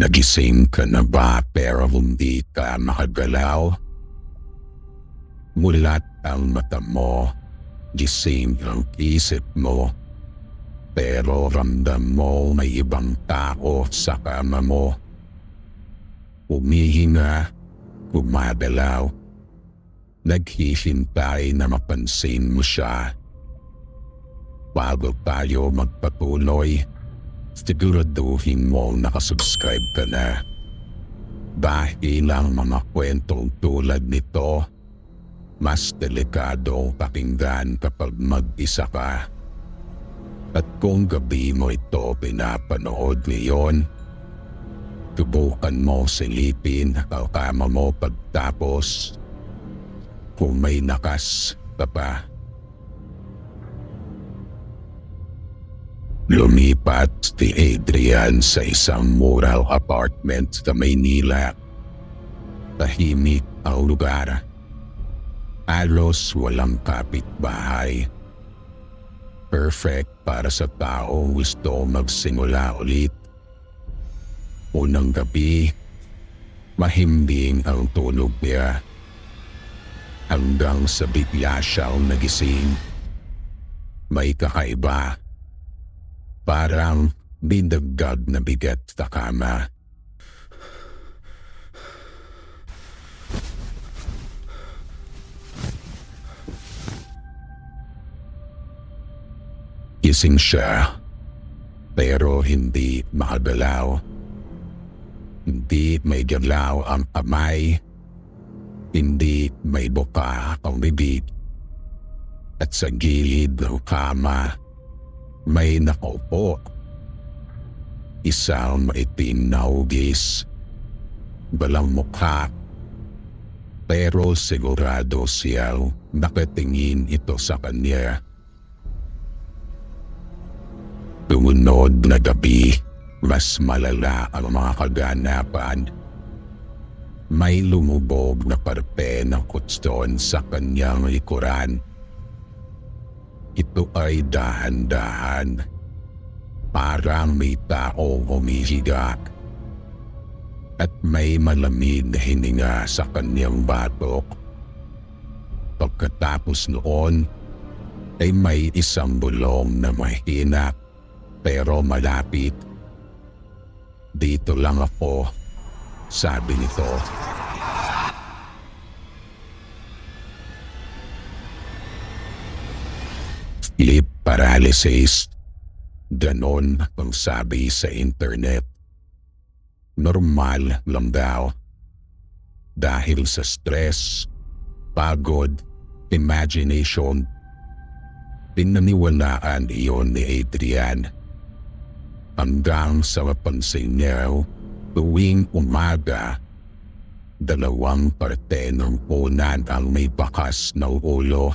Nagising ka na ba pero hindi ka makagalaw? Mulat ang mata mo, gising ang isip mo, pero ramdam mo may ibang tao sa kama mo. Humihinga, gumagalaw, naghihintay na mapansin mo siya. Bago tayo magpatuloy, siguraduhin mo nakasubscribe ka na. Dahil ang mga kwentong tulad nito, mas delikado pakinggan kapag mag-isa ka. At kung gabi mo ito pinapanood ngayon, subukan mo silipin ang kama mo pagtapos kung may lakas ka pa. Lumipat si Adrian sa isang mural apartment sa Maynila. Tahimik ang lugar. Halos walang kapitbahay. Perfect para sa taong gusto magsimula ulit. Unang gabi, mahimbing ang tulog niya. Hanggang sa bigla siyang nagising. May kakaiba. Parang dinagdag na bigat sa kama. Gising siya, pero hindi makagalaw. Hindi may galaw ang kamay, hindi may buka ang bibig. At sa gilid ng kama, may nakaupo. Isang maitim na hugis, balang mukha, pero sigurado siyang nakatingin ito sa kanya. Tumunod na gabi, mas malala ang mga kaganapan. May lumubog na parte ng kutsyon sa kanyang likuran. Ito ay dahan-dahan. Parang may tao humihiga. At may malamig na hininga sa kanyang batok. Pagkatapos noon, ay may isang bulong na mahina pero malapit. Dito lang ako, sabi nito. Sleep paralysis. Ganon ang sabi sa internet. Normal lang daw. Dahil sa stress, pagod, imagination. Pinaniwalaan iyon ni Adrian. Hanggang sa mapansin niya, tuwing umaga, dalawang parte ng punan ang may bakas na ulo.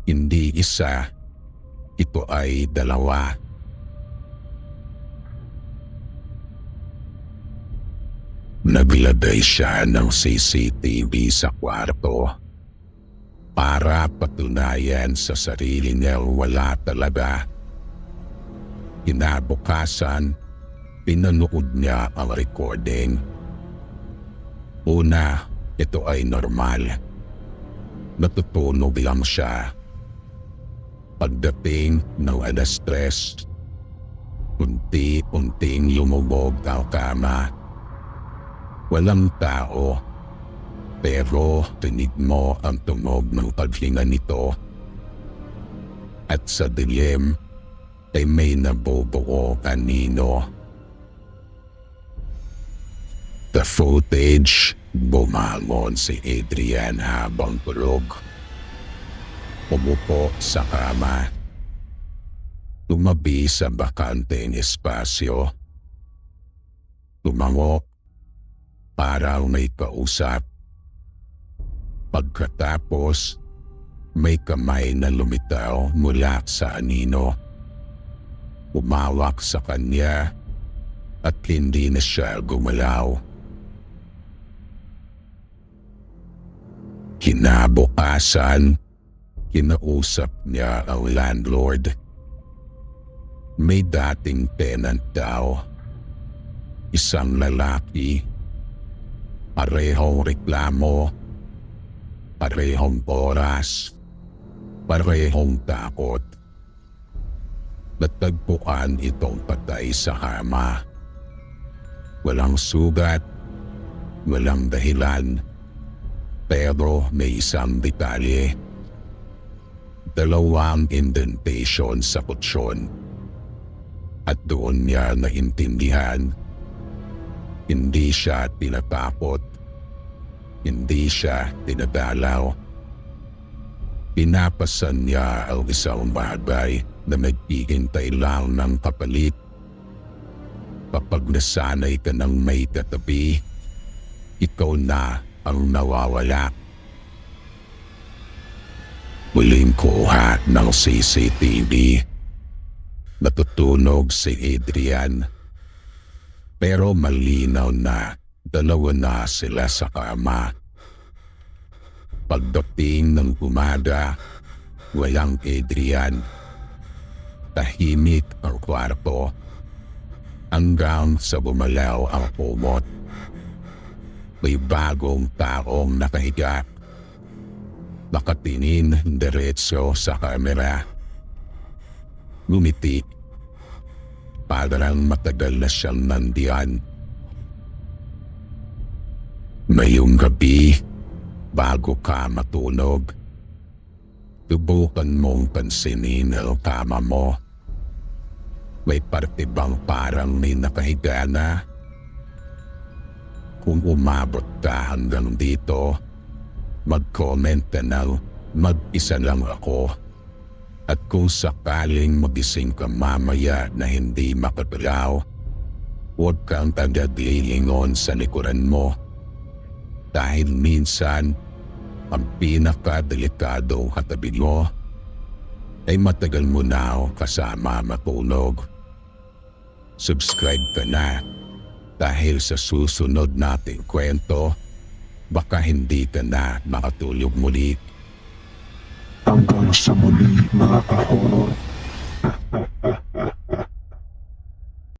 Hindi isa, ito ay dalawa. Naglagay siya ng CCTV sa kwarto para patunayan sa sarili niya wala talaga. Kinabukasan, pinanood niya ang recording. Una, ito ay normal. Natutunog lang siya. Pagdating ng alas 3, unti-unting lumubog ang kama. Walang tao, pero tinig mo ang tunog ng paghinga nito. At sa dilim, ay may nabubuo kanino. The footage, bumangon si Adrian habang tulog. Umupo sa kama. Tumabi sa bakanteng espasyo. Tumango, parang may kausap. Pagkatapos, may kamay na lumitaw mula sa anino. Umawak sa kanya at hindi na siya gumalaw. Kinabukasan, kinausap niya ang landlord. May dating tenant daw. Isang lalaki. Parehong reklamo. Parehong oras. Parehong takot. Natagpuan itong patay sa kama. Walang sugat. Walang dahilan. Pero may isang detalye. Dalawang indentation sa kutsyon. At doon niya naintindihan. Hindi siya tinatakot. Hindi siya tinadalaw. Pinapasan niya ang isang bagay na naghihintay lang ng kapalit. Kapag nasanay ka ng may katabi, ikaw na ang nawawala. Muling kuha ng CCTV. Natutunog si Adrian. Pero malinaw na dalawa na sila sa kama. Pagdating ng umaga, walang Adrian. Tahimik ang kwarto. Hanggang sa bumalaw ang kumot. May bagong taong nakahiga. Nakatingin diretso sa kamera. Ngumiti. Parang matagal na siyang nandiyan. Ngayong gabi, bago ka matulog, subukan mong pansinin ang kama mo. May parte bang parang may nakahiga na? Kung umabot ka hanggang dito, mag-comment ka ng mag-isa lang ako. At kung sakaling magising ka mamaya na hindi makagalaw, huwag kang tagadilingon sa likuran mo. Dahil minsan, ang pinakadelikadong katabi mo ay matagal mo na kasama matulog. Subscribe ka na dahil sa susunod nating kwento, baka hindi ka na makatulog muli. Hanggang sa muli mga ka-horror.